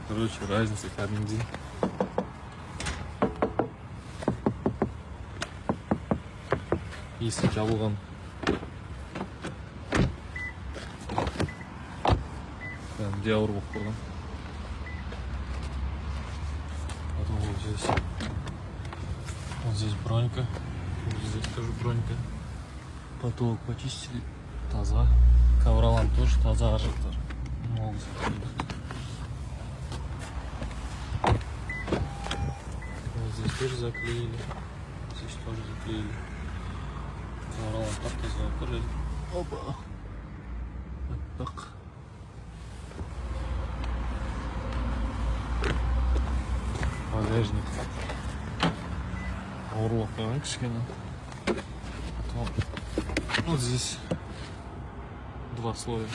Короче, разница кәдімгідей. Есік жабылған. Кәдімгідей ауыр болып қойған. Потом вот здесь бронька. Вот здесь тоже бронька. Потолок почистили. Таза. Ковролан тоже таза ажыктар. Вот здесь тоже заклеили. Здесь тоже заклеили. Ковролан так таза. Опа. Вот так. Багажник. Ауырлап қойған кішкене. Вот здесь два слоя.